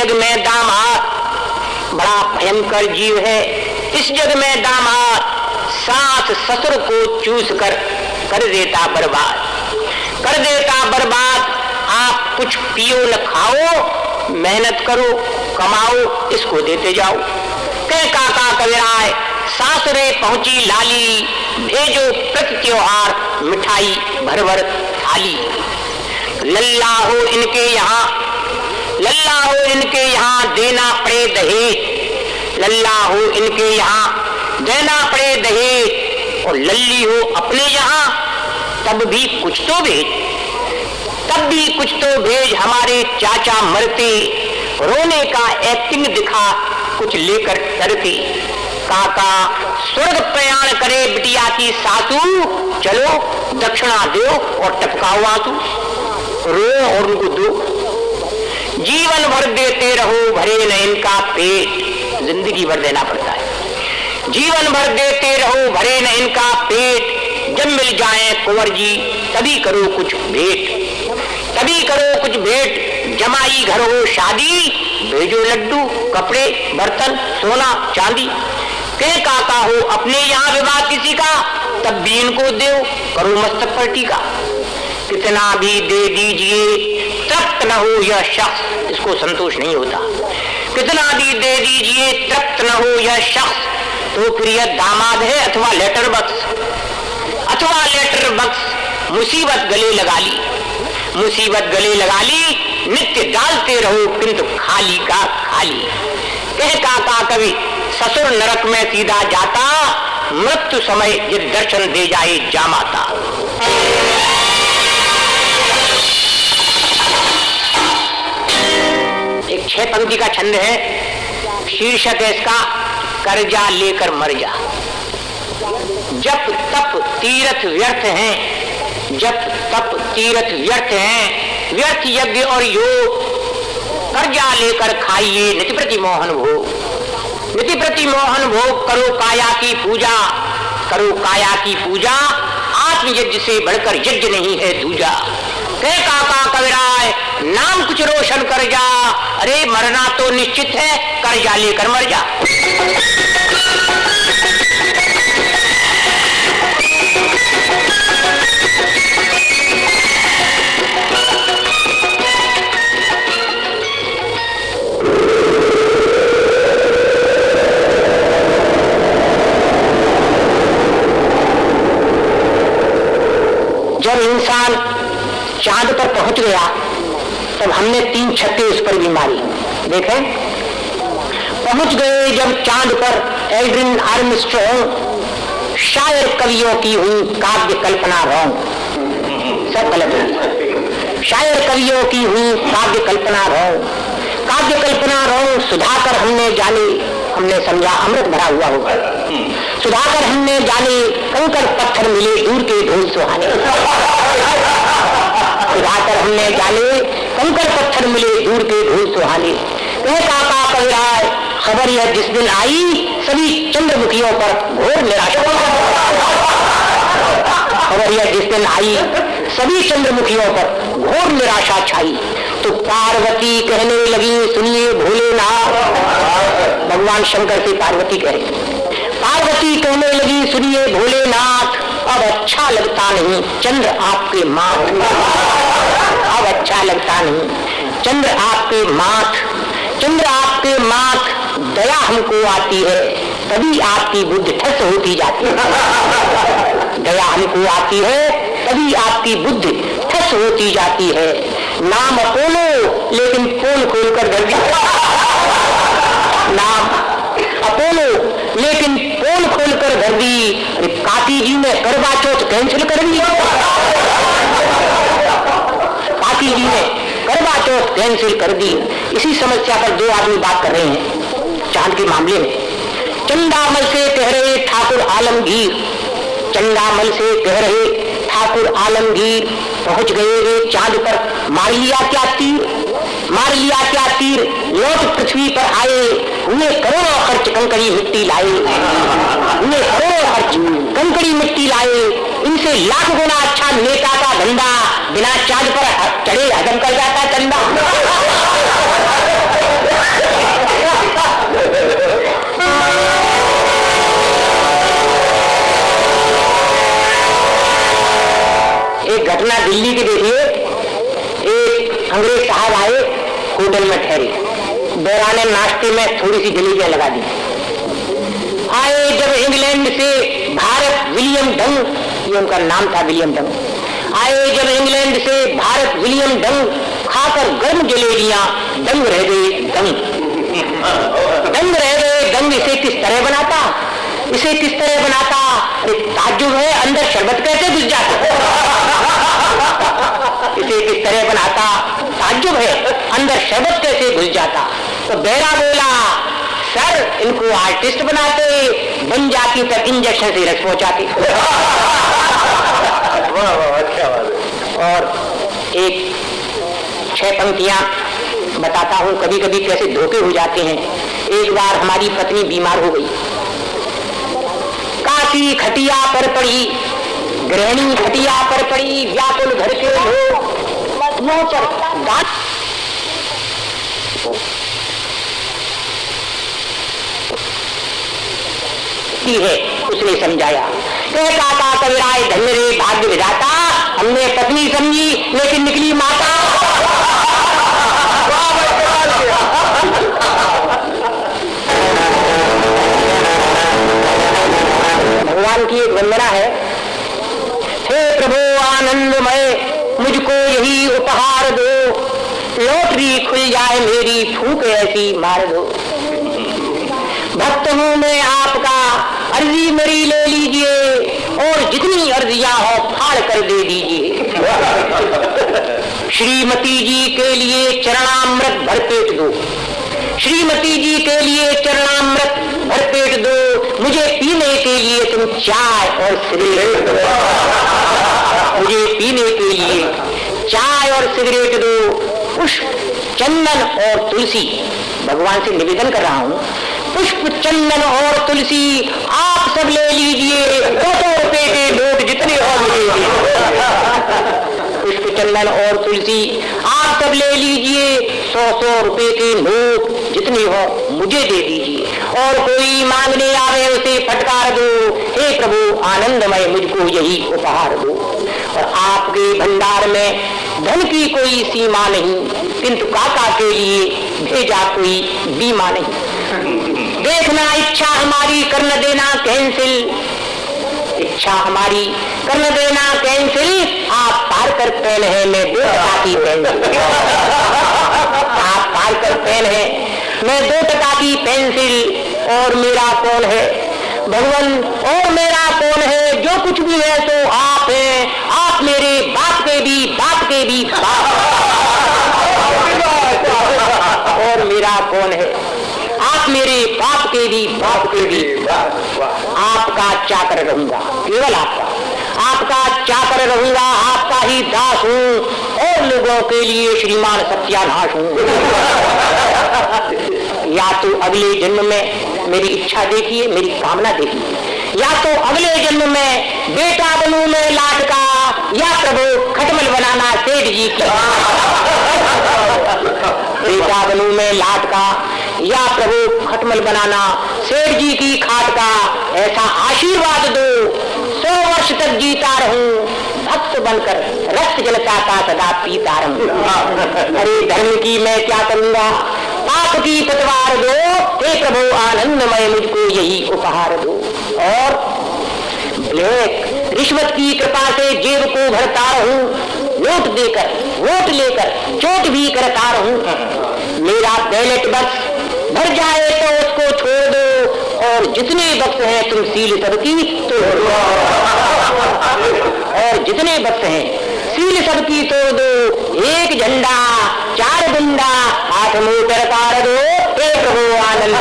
जग में दामाद बड़ा भयंकर जीव है। इस जग में दामाद सास ससुर को चूस कर देता बर्बाद, कर देता बर्बाद। आप कुछ पियो न खाओ, मेहनत करो कमाओ, इसको देते जाओ। कह काका कविराय सासुरे पहुंची लाली, भेजो प्रति त्योहार मिठाई भर भर थाली। लल्ला हो इनके यहाँ, लल्ला हो इनके यहाँ देना पड़े दहेज, लल्ला हो इनके यहाँ देना पड़े दहेज। और लल्ली हो अपने यहाँ तब भी कुछ तो भेज, तब भी कुछ तो भेज। हमारे चाचा मरते रोने का एक्टिंग दिखा कुछ लेकर डरते। काका स्वर्ग प्रयाण करे बिटिया की सासू, चलो दक्षिणा दो और टपकाओ आंसू, रो और उनको दो। जीवन भर देते रहो भरे न इनका पेट, जिंदगी भर देना पड़ता है। जीवन भर देते रहो भरे न इनका पेट, जब मिल जाए कुंवर जी तभी करो कुछ भेंट, तभी करो कुछ भेंट। जमाई घर हो शादी, भेजो लड्डू कपड़े बर्तन सोना चांदी। के काका हो अपने यहाँ विवाह किसी का, तब भी इनको दो करो मस्तक पर टीका। कितना भी दे दीजिए तृप्त न हो यह शख्स, इसको संतोष नहीं होता। कितना भी दे दीजिए तृप्त न हो यह शख्स, तो फिर यह दामाद है अथवा लेटर बक्स, अथवा लेटर बक्स। मुसीबत गले लगा ली, मुसीबत गले लगा ली, नित्य डालते रहो किंतु खाली का खाली। कह काका कवि ससुर नरक में सीधा जाता, मृत्यु समय यदि दर्शन दे जाए जामाता। एक 6 पंक्ति का छंद है, शीर्षक है इसका कर्जा लेकर मर जा। जप तप तीर्थ व्यर्थ हैं, जप तप तीर्थ व्यर्थ हैं, व्यर्थ यज्ञ और योग। कर्जा लेकर खाइए निति प्रति मोहन भोग, निति प्रति मोहन भोग। करो काया की पूजा, करो काया की पूजा, आत्म यज्ञ से बढ़कर यज्ञ नहीं है दूजा। कह काका कविराय नाम कुछ रोशन कर जा, अरे मरना तो निश्चित है कर्जा लेकर मर जा। जब इंसान चांद पर पहुंच गया तब हमने 3 छक्के उस पर भी मारी। देखें, पहुंच गए जब चांद पर एल्ड्रिन आर्मस्ट्रॉन्ग, शायर कवियों की हुई काव्य कल्पना रॉन्ग, सब गलत है। शायर कवियों की हुई काव्य कल्पना रॉन्ग, काव्य कल्पना रॉन्ग। सुधाकर हमने जाने, हमने समझा अमृत भरा हुआ होगा। सुधाकर हमने जाने कंकड़ पत्थर मिले दूर के ढोल सुहाने, सुधाकर हमने जाने कंकड़ पत्थर मिले दूर के ढोल सुहाने। कह काका कविराय खबर यह जिस दिन आई, सभी चंद्रमुखियों पर घोर निराशा। खबर यह जिस दिन आई सभी चंद्रमुखियों पर घोर निराशा छाई। तो पार्वती कहने लगी सुनिए भोलेनाथ, भगवान शंकर से पार्वती कहे, पार्वती कहने लगी सुनिए भोलेनाथ, अब अच्छा लगता नहीं चंद्र आपके माथ, अब अच्छा लगता नहीं चंद्र आपके माथ, चंद्र आपके माथ। दया हमको आती है तभी आपकी बुद्धि ठस होती जाती है, दया हमको आती है तभी आपकी बुद्धि ठस होती जाती है। नाम अपोलो लेकिन पोल खोलकर धर दिया, नाम अपोलो लेकिन पोल खोलकर धर दी। काकी जी ने करवा चौथ कैंसिल कर दी, काकी जी ने करवा चौथ कैंसिल कर दी। इसी समस्या पर 2 आदमी बात कर रहे हैं चांद के मामले में। चंदामल से कह रहे ठाकुर आलमगीर, चंदामल से कह रहे ठाकुर आलमगीर, पहुंच गए रे चांद पर मार लिया क्या तीर, मार लिया क्या तीर। लौट पृथ्वी पर आए हुए करोड़ों खर्च कंकड़ी मिट्टी लाए, हुए करोड़ों खर्च कंकड़ी मिट्टी लाए। इनसे लाख गुना अच्छा नेता का धंधा बिना चार्ज पर चढ़े हजम कर जाता चंदा। एक घटना दिल्ली की देखिए, एक अंग्रेज साहब आए, होटल में ठहरे, बैरा ने नाश्ते में थोड़ी सी जलेबियां लगा दी। आए जब इंग्लैंड से भारत विलियम डंग, ये उनका नाम था विलियम डंग, आए जब इंग्लैंड से भारत विलियम डंग, खाकर गर्म जलेबियां दंग रह गए दंग। दंग रह गए दंग। इसे किस तरह बनाता, इसे किस तरह बनाता? ताज्जुब है, अंदर शरबत कैसे घुस जाता? इसे किस तरह बनाता? ताज्जुब है, अंदर शरबत कैसे घुस जाता? तो बैरा बोला, सर इनको आर्टिस्ट बनाते, बन जाती तक इंजेक्शन से रस पहुंचाती। और एक 6 पंक्तियां बताता हूं, कभी कभी कैसे धोखे हो जाते हैं। एक बार हमारी पत्नी बीमार हो गई, काशी खटिया पर पड़ी, गृहिणी खटिया पर पड़ी, व्याकुल घर के लोग मुंह पर गात है। उसने समझाया, कहता कविराय धन्य रे भाग्य विधाता, हमने पत्नी समझी लेकिन निकली माता। भगवान की एक वंदना है, हे प्रभु आनंदमय मुझको यही उपहार दो, लॉटरी खुल जाए मेरी फूंक ऐसी मार दो। भक्त हूं मैं आपका, अर्जी मेरी ले लीजिए, और जितनी अर्जियां हो फाड़ कर दे दीजिए। श्रीमती जी के लिए चरणामृत भरपेट दो, श्रीमती जी के लिए चरणामृत भरपेट दो, मुझे पीने के लिए तुम चाय और सिगरेट दो। मुझे पीने के लिए चाय और सिगरेट दो, पुष्प चंदन और तुलसी। भगवान से निवेदन कर रहा हूं, पुष्प चंदन और तुलसी आप सब ले लीजिए, 200 रुपए के नोट जितने हो मुझे। पुष्प चंदन और तुलसी आप सब ले लीजिए, 100 रुपए के नोट जितने हो मुझे दे दीजिए, और कोई मांगने आवे उसे फटकार दो, हे प्रभु आनंदमय मुझको यही उपहार दो। और आपके भंडार में धन की कोई सीमा नहीं, किंतु काका के लिए भेजा कोई बीमा नहीं। देखना इच्छा हमारी करने देना कैंसिल, इच्छा हमारी करने देना कैंसिल, आप पार्कर पेन है मैं 2 टका की पेंसिल। आप पार्कर पेन है मैं 2 टका की पेंसिल, और मेरा कौन है भगवान, और मेरा कौन है? जो कुछ भी है सो आप हैं, आप मेरे बाप के भी बाप के भी बाप। और मेरा कौन है? आप मेरे बाप के भी बाप के भी आपका चाकर रहूंगा, केवल आपका, आपका चाकर रहूंगा, आपका ही दास हूँ, और लोगों के लिए श्रीमान सत्यानाश हूँ। या तो अगले जन्म में मेरी इच्छा देखिए, मेरी कामना देखिए, या तो अगले जन्म में बेटा बनूं मैं लाट का, या प्रभु खटमल बनाना सेठ जी की। बेटा बनूं मैं लाट का, या प्रभु खटमल बनाना सेठ जी की खाट का, ऐसा आशीर्वाद दो 100 वर्ष तक जीता रहूं, भक्त बनकर रक्त जलता का सदा पीता रहूं। अरे धर्म की मैं क्या करूंगा, पाप की पतवार दो, हे प्रभु आनंदमय मुझको यही उपहार दो। और ब्लैक रिश्वत की कृपा से जेब को भरता रहूं, वोट देकर वोट लेकर चोट भी करता रहूं। मेरा बैलेट बक्स भर जाए तो उसको छोड़ दो, और जितने बक्स हैं तुम सील सबकी तोड़ दो, और जितने बक्स हैं सील सबकी तोड़ दो। 1 झंडा 4 गुंडा 8 मोटर कार दो, हे प्रभु आनंद।